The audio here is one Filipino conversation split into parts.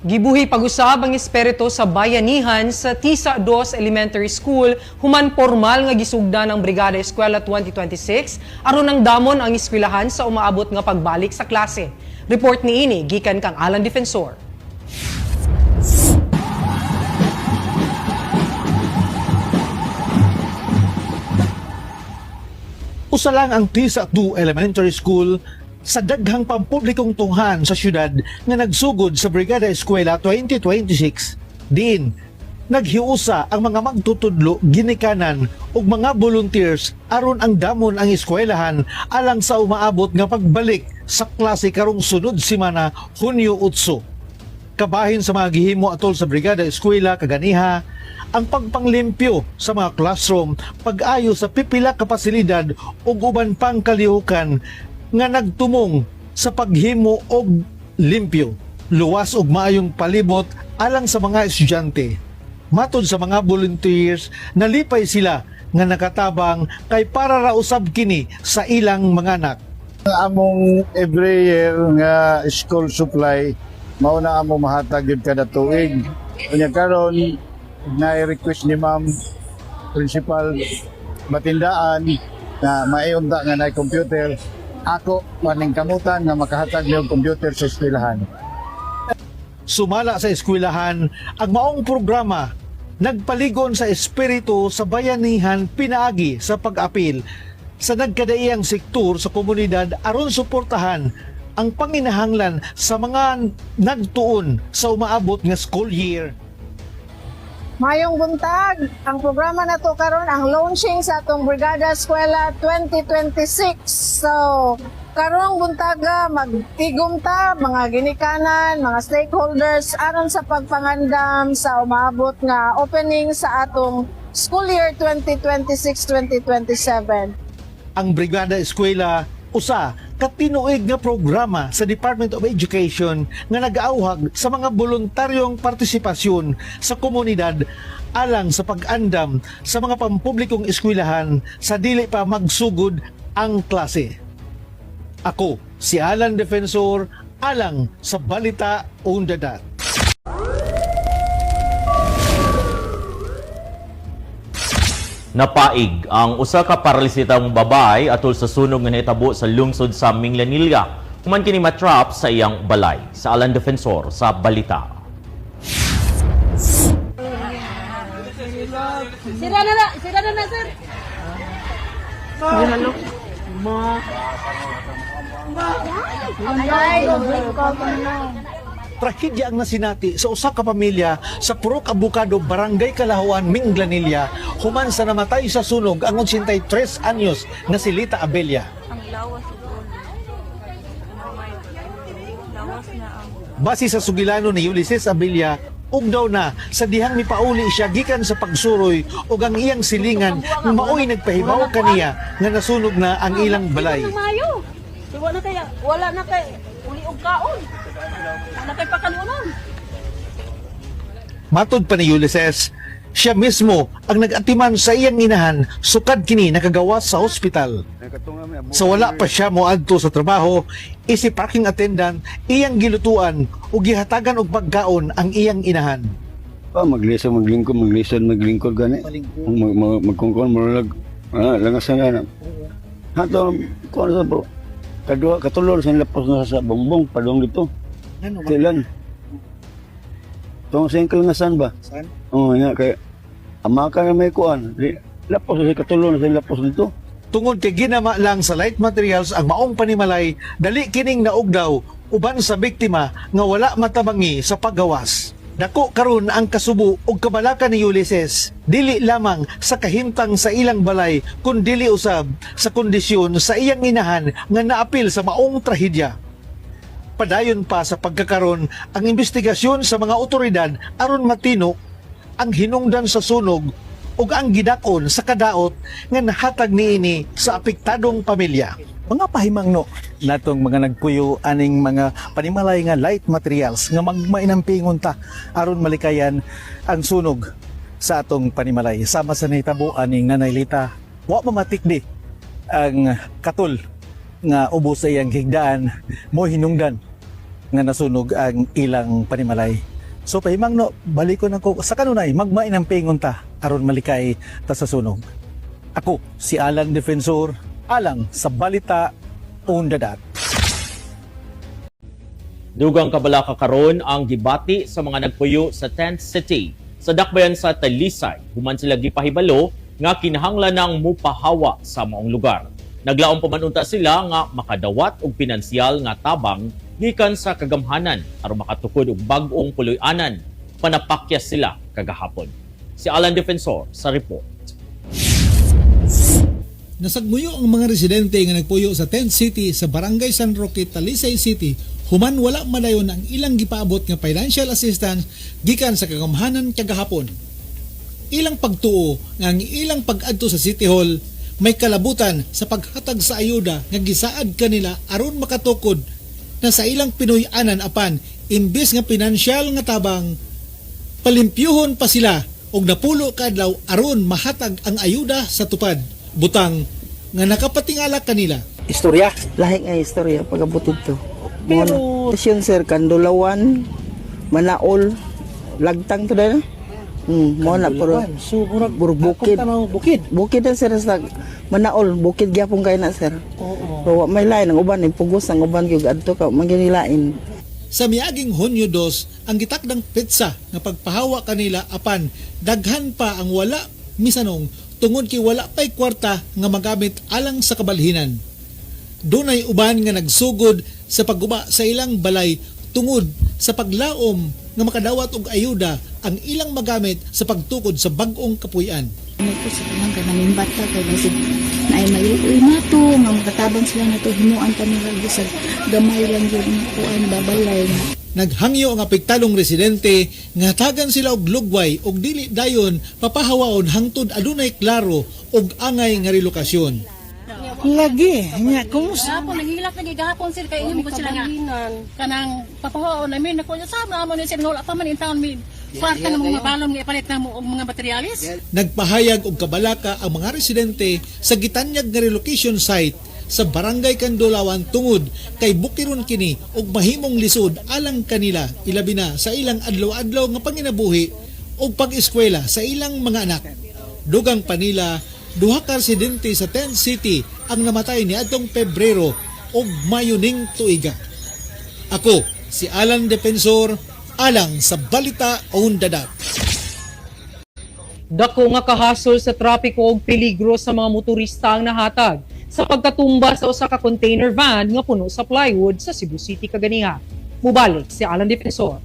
Gibuhi pag-usab ang espiritu sa bayanihan sa Tisa 2 Elementary School human formal nga gisugdan ng Brigada Eskwela 2026 aron ang damon ang eskwelahan sa umaabot nga pagbalik sa klase. Report niini gikan kang Alan Defensor. Usa lang ang Tisa 2 Elementary School sa daghang pampublikong tunghan sa syudad nga nagsugod sa Brigada Eskwela 2026. Diin, naghiusa ang mga magtutudlo, ginikanan ug mga volunteers aron ang damon ang eskwelahan alang sa umaabot nga pagbalik sa klase karong sunod semana Hunyo 8. Kabahin sa mga gihimo atol sa Brigada Eskwela kaganiha ang pagpanglimpyo sa mga classroom, pag-ayo sa pipila ka pasilidad ug uban pang kalihukan nga nagtumong sa paghimo og limpyo, luwas ug maayong palibot alang sa mga estudyante. Matod sa mga volunteers, nalipay sila nga nakatabang kay para ra usab kini sa ilang mga anak. Among every year nga school supply mao na among mahatag gyud kada tuig. Unya karon na-request ni Ma'am Principal Batindaan na maiunta nga na computer. Ako maning kamutan nga makahatag ng computer sa eskwelahan. Sumala sa eskwelahan ang maong programa nagpaligon sa espiritu sa bayanihan pinaagi sa pag-apil sa nagkadaiyang sektor sa komunidad aron suportahan ang panginahanglan sa mga nagtuon sa umaabot nga school year. Mayong buntag, ang programa na to karon ang launching sa atong Brigada Eskwela 2026. So, karong buntaga magtigom ta mga ginikanan, mga stakeholders aron sa pagpangandam sa umaabot nga opening sa atong school year 2026-2027. Ang Brigada Eskwela usa ka tinuig nga programa sa Department of Education nga nag-aawhag sa mga voluntaryong partisipasyon sa komunidad alang sa pag-andam sa mga pampublikong eskwelahan sa dili pa magsugod ang klase. Ako, si Alan Defensor, alang sa Balita on the Dot. Napaig ang usa ka paralisitang babay atol sa sunog nga nahitabo sa lungsod sa Minglanilla. Human kini matrap sa iyang balay. Sa Alan Defensor sa Balita. Sira na sir. Trahedya ang nasinati sa usa ka pamilya sa Purok Abukado, Barangay Kalahuan, Minglanilla, human sa namatay sa sunog ang 83 anyos na si Lita Abella. Ang lawas doon. Lawas na ang Base sa sugilano ni Ulysses Abella, ugdaw na sa dihang mipauli siya gikan sa pagsuroy ug ang iyang silingan nga maoy nagpahibaw kaniya nga nasunog na ang ilang balay. mayo. Wala na kay uli og kaon. Wala kay pakanunon. Matod pa ni Ulysses, siya mismo ang nag-atiman sa iyang inahan sukad kini nakagawas sa ospital. Sa wala pa siya moadto sa trabaho, isi parking attendant iyang gilutuan ug gihatagan og pagkaon ang iyang inahan. Maglisa maglingkod gani. Magkungkon mo lag langasan na. Hato ko sa bro. Katulor sa lapos na sa bongbong padong dito. Ano ba? Kailan? Tong singkil nga san ba? San? Oo, nga kay ama ka na may kuan. Lapos sa katulor sa lapos dito. Tungod kay ginama lang sa light materials ang maong panimalay, dali kining naugdaw uban sa biktima nga wala matabangi sa paggawas. Dako karon ang kasubo ug kabalaka ni Ulysses, dili lamang sa kahimtang sa ilang balay kun dili usab sa kondisyon sa iyang inahan nga naapil sa maong trahedya. Padayon pa sa pagkakaron ang investigasyon sa mga otoridad aron matino ang hinungdan sa sunog ug ang gidakon sa kadaot nga nahatag niini sa apektadong pamilya. Mga pahimangno natong mga nagpuyo aning mga panimalay nga light materials nga magmainampingon ta aron malikayan ang sunog sa atong panimalay. Sama sa nahitabo aning Nanay Lita, wa mamatikdi ang katul nga ubos sa iyang higdaan mo hinungdan nga nasunog ang ilang panimalay. So pahimang no, balik ko na ko sa kanunay, magmain ang pingon ta, aron malikay ta sa sunog. Ako, si Alan Defensor, alang sa Balita on the Dot. Dugang kabalaka karon ang gibati sa mga nagpuyo sa tent city sa dakbayan sa Talisay. Human sila gipahibalo nga kinahanglan ng mupahawa sa maong lugar. Naglaom pa man unta sila nga makadawat og pinansyal nga tabang gikan sa kagamhanan aron makatukod og bag-ong puloy-anan. Panapakyas sila kagahapon. Si Alan Defensor sa report. Nasagmuyo ang mga residente nga nagpuyo sa tent city sa Barangay San Roque, Talisay City, human wala madayon ang ilang gipaabot nga financial assistance gikan sa kagamhanan kagahapon. Ilang pagtuo nga ang ilang pag-adto sa City Hall may kalabutan sa paghatag sa ayuda nga gisaad kanila aron makatukod na sa ilang pinuy-anan apan imbes nga pinansyal nga tabang palimpyuhon pa sila og napulo kadlaw aron mahatag ang ayuda sa tupad. Butang nga nakapatingala kanila. Istorya? Lahi nga istorya pagabutid to. Pero siyun sir Kandulawan, Manaol, Lagtang to dahil. Mo na pero bukid. Bukid na sir sa Manaol, bukid gyapon kay na sir. Oo. May lain ang uban pugos ang uban gyud adto ka maginilain. Sa miaging Hunyo 2, ang gitakdang petsa nga pagpahawa kanila apan daghan pa ang wala misanong tungod kay wala pay kwarta nga magamit alang sa kabalhinan. Dunay uban nga nagsugod sa pagguba sa ilang balay tungod sa paglaom nga makadawat og ayuda ang ilang magamit sa pagtukod sa bag-ong kapuy-an. Ano po sa kanang kanang bata kay nasig na ay maliuy na to nga makatabang sila na to himuan pa nila sa gamay lang yun po ang babalay. Naghangyo ang apektalong residente nga tagan sila og lugway og dili dayon papahawaon hangtod adunay klaro og angay nga relokasyon. Lagi nya kung Gahapon nanghilak lagi gahapon sir kay inyo ko sila nga kanang papahaon namin nako sa amo ni sir wala pa man in town mi kwarta ng mga balon nga ipalit na mo og mga materialis. Nagpahayag og kabalaka ang mga residente sa gitanyag nga relocation site sa Barangay Kandulawan tungod kay bukiron kini og mahimong lisod alang kanila ilabi na sa ilang adlaw-adlaw nga panginabuhi og pag-eskwela sa ilang mga anak. Dugang pa nila, duha ka residente sa Tent City ang namatay niadtong Pebrero og Mayo ning tuiga. Ako, si Alan Defensor, alang sa Balita on the Dot. Dako nga kahasol sa trapiko og peligro sa mga motorista ang nahatag sa pagkatumba sa usa ka container van nga puno sa plywood sa Cebu City kaganiha. Mubalik si Alan Defensor.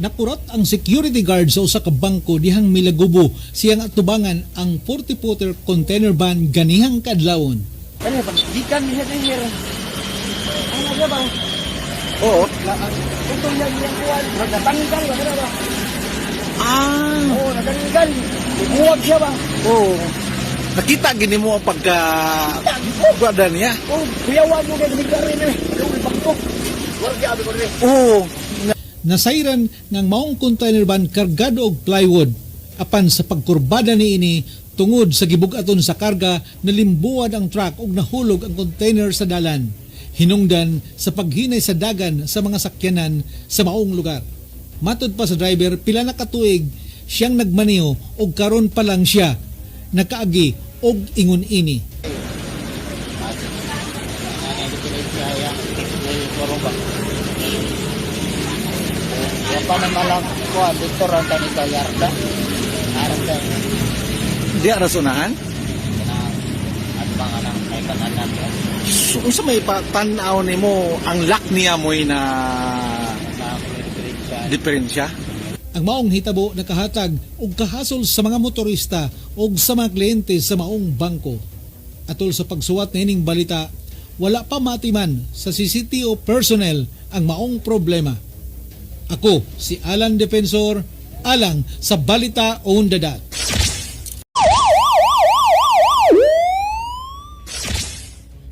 Nakurot ang security guard sa usa ka bangko dihang milagubo siyang atubangan ang 40-footer container van ganihang kadlawon. ano ba gikan ni header. Ano ba ba? Oo. Ito yan kuan nagatanggal ba? Oo, nagatanggal. Buwag siya ba? Oo. Nakita gini mo ang pagka niya. Oh, kuyawan mo kay bigari ni. Bangko. Wala abi ko ni. Oo. Nasayran ng maong container van kargado og plywood apan sa pagkurbada niini tungod sa gibug-aton sa karga nalimbuad ang truck ug nahulog ang container sa dalan. Hinungdan sa paghinay sa dagan sa mga sakyanan sa maong lugar. Matod pa sa driver, pila na katuig siyang nagmaneho ug karon pa lang siya nakaagi og ingon ini. Di rasunahan? So, unsa may patanaw nimo ang lock niya mo'y na diferensya? Ang maong hitabo nakahatag og kahasol sa mga motorista og sa mga kliyente sa maong bangko. Atol sa pagsuwat nining balita, wala pa matiman sa CCTO personnel ang maong problema. Ako, si Alan Defensor, alang sa Balita on the Dot.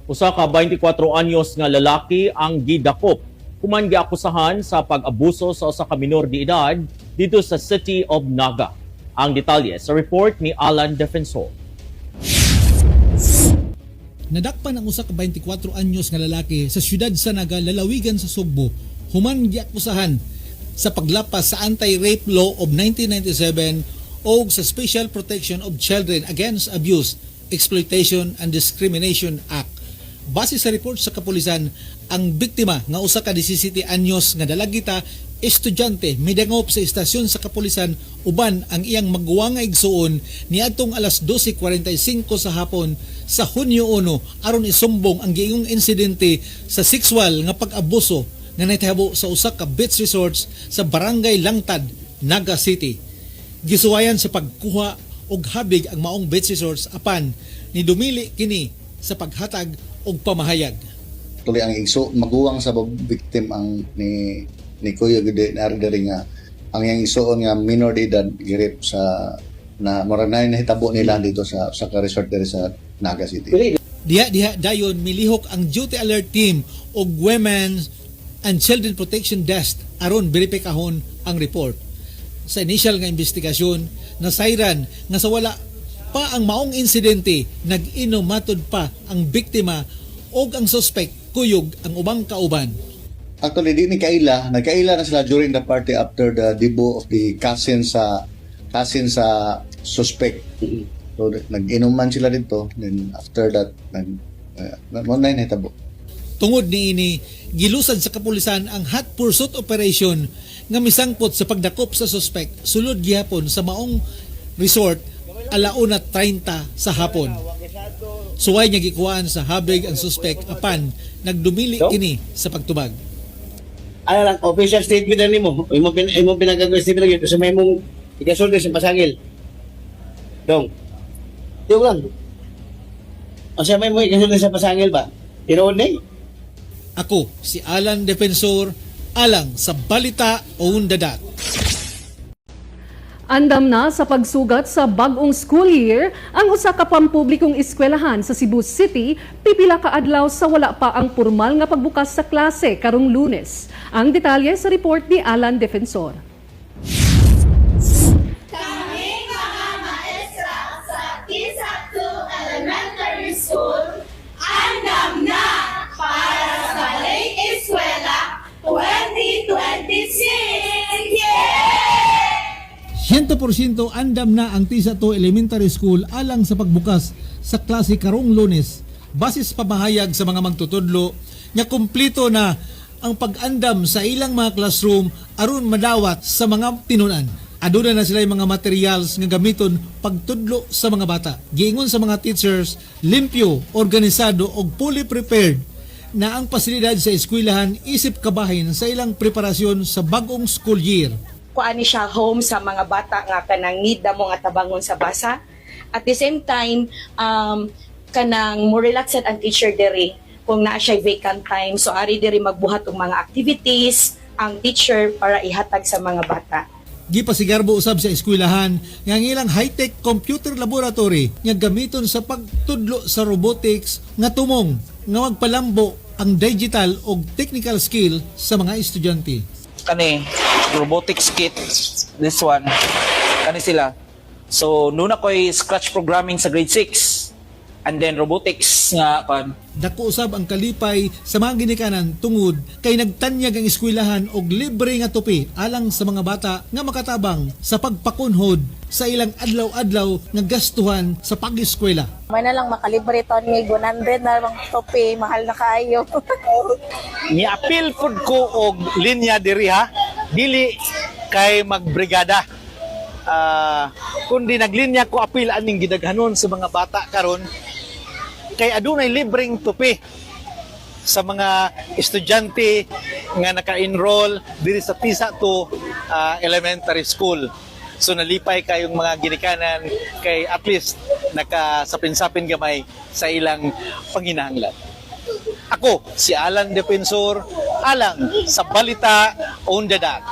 Usa ka 24 anyos nga lalaki ang gidakop human giakusahan sa pag-abuso sa usa ka minor de edad dito sa City of Naga. Ang detalye sa report ni Alan Defensor. Nadakpan ang usa ka 24 anyos nga lalaki sa siyudad sa Naga, lalawigan sa Sugbo, human giakusahan sa paglapas sa Anti-Rape Law of 1997 o sa Special Protection of Children Against Abuse, Exploitation and Discrimination Act. Base sa report sa kapulisan, ang biktima nga usa ka 17 anyos nga dalagita estudyante midangop sa istasyon sa kapulisan uban ang iyang magwa nga igsuon niadtong alas 12:45 sa hapon sa Hunyo 1 aron isumbong ang giingong insidente sa sexual nga pag-abuso nga nahitabo sa usa ka beach resorts sa Barangay Langtad, Naga City. Gisuwayan sa pagkuha og habig ang maong beach resorts apan ni dumili kini sa paghatag og pamahayag. Tuloy ang igso maguwang sa victim ang ni Kuya Gede nardari nga ang yang isuon nga minor de edad girip sa na murag na nahitabo nila dito sa resort diri sa Naga City. Diha dayon milihok ang duty alert team og Women's and Children Protection Desk aron beripikahon ang report. Sa initial nga investigasyon, nasayran nga sa wala pa ang maong insidente, nag-inom matod pa ang biktima og ang suspect kuyog ang ubang kauban. Actually, di ni nagkaila na sila during the party after the debut of the cousin sa suspect. So, nag-inuman sila dito, then after that, nahitabo. Tungod niini, gilusad sa kapulisan ang hot pursuit operation nga misangpot sa pagdakop sa suspect sulod gihapon sa maong resort 1:30 sa hapon. Suway niya gikuhaan sa habig ang suspect apan nagdumili kini sa pagtubag. Ano lang, official statement na nimo. Imo pinagagawin statement lagi sa may mong ikasulti sa pasangil. Dong. Yung lang. O siya may mong ikasulti sa pasangil ba? Tinuod ni? Ako, si Alan Defensor, alang sa Balita on the Dot. Andam na sa pagsugat sa bag-ong school year ang usa ka pampublikong eskwelahan sa Cebu City pipila ka adlaw sa wala pa ang pormal nga pagbukas sa klase karong Lunes. Ang detalye sa report ni Alan Defensor. Kaming mga maestra sa Tisa 2 Elementary School andam na para sa balik eskwela 2026! Yeah! 100% andam na ang Tisa 2 Elementary School alang sa pagbukas sa klase karong Lunes. Basis pamahayag sa mga magtutudlo nga kumpleto na ang pag-andam sa ilang mga classroom aron madawat sa mga tinunan. Aduna na sila mga materials nga gamiton pagtudlo sa mga bata. Giingon sa mga teachers, limpyo, organisado ug fully prepared na ang pasilidad sa eskwelahan isip kabahin sa ilang preparasyon sa bagong school year. Kuani siya home sa mga bata nga kanang need na mo nga tabangon sa basa. At the same time, kanang more relaxed ang teacher diri kung naa siya vacant time. So ari diri magbuhat og mga activities ang teacher para ihatag sa mga bata. Gipasigarbo usab sa eskwelahan nga ang ilang high-tech computer laboratory nga gamiton sa pagtudlo sa robotics nga tumong nga magpalambo ang digital o technical skill sa mga estudyante. Kani robotics kit, this one kani sila, so nuna ko'y scratch programming sa grade 6 and then robotics nga kan. Dako usab ang kalipay sa mga ginikanan tungod kay nagtanyag ang eskwelahan og libre nga tupi alang sa mga bata nga makatabang sa pagpakunhod sa ilang adlaw-adlaw nga gastuhan sa pag-eskwela. May na lang makalibre ton may 100 na lang topi, mahal na kaayo. Ni-appeal food ko og linya diri ha, dili kay magbrigada. Kundi naglinya ko apil aning gidaghanon sa mga bata karon kay adunay libreng tupi sa mga estudyante nga naka-enroll diri sa Tisa 2 Elementary School. So nalipay kayong mga ginikanan kay at least nakasapin-sapin gamay sa ilang panginahanglan. Ako, si Alan Defensor, alang sa Balita on the Dot.